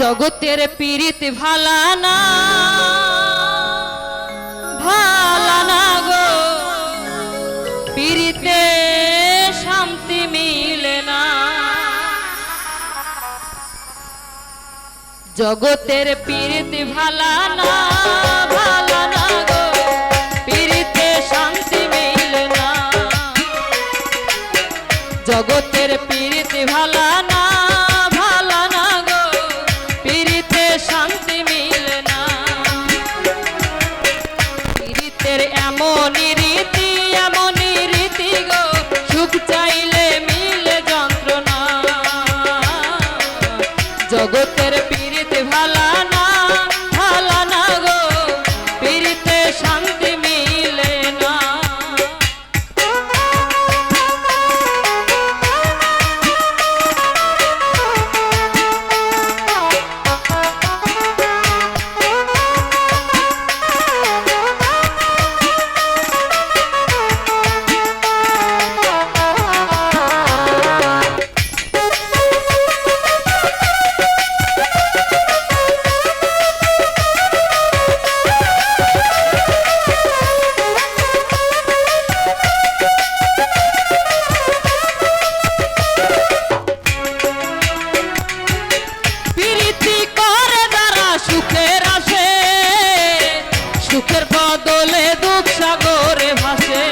জগতের পীড়িত ভালা না গো, পীড়িতে শান্তি মিলে না। জগতের পীড়িত ভালা না গো, পীড়িতে শান্তি মিলে না। জগতের পীড়িত ভালা না গো, পীড়িতে শান্তি মিলে না। পীড়িতের এমনই রীতি গো, সুখ চাইলে মিলে যন্ত্রণা। জগতের পীড়িত ভালা না গো, পীড়িতে শান্তি মিলে না। সুখের বদলে দুঃখ সাগরে ভাসে।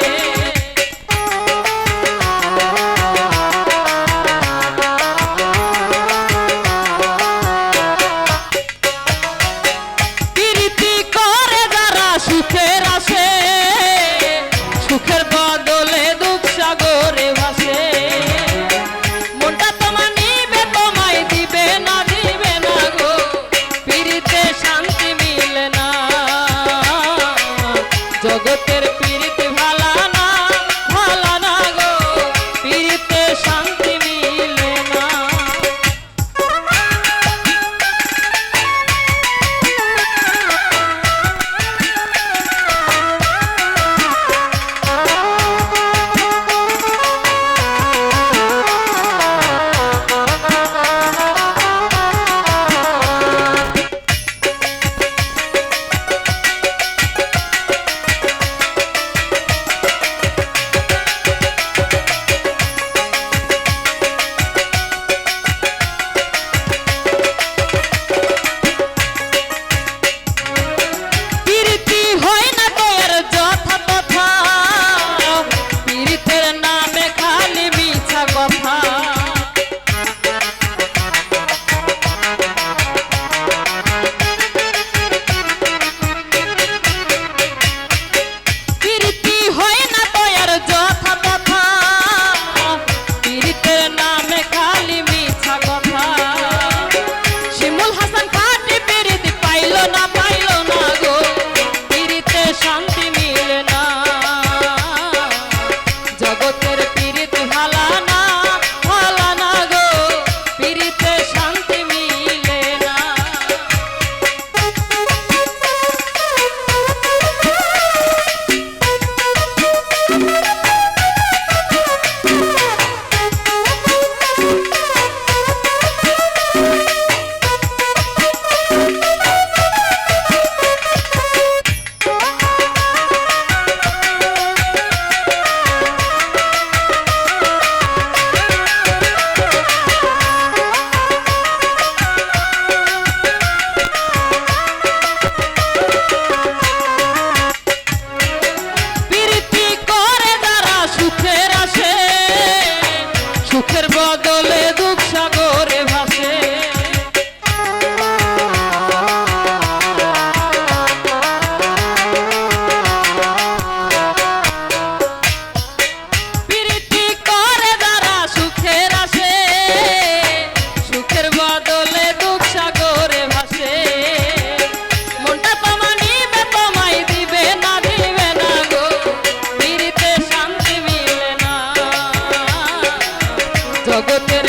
প্রীতি করে যারা সুখের আসে, সুখের বদলে দুঃখ সাগরে ভাসে। মনটা তোমার নিবে তোমায় দিবে না গো, প্রীতিতে শান্তি মিলে না। জগতের পীড়িত ভালা না গো, পীড়িতে শান্তি মিলে না। সুখের বদলে দুঃখ সাগরে ভাসে। প্রীতি করে যারা সুখের আসে, সুখের বদলে দুঃখ সাগরে ভাসে। মনটা তোমার নিবে তোমায় দিবে না গো, প্রীতিতে শান্তি মিলে না। জগতের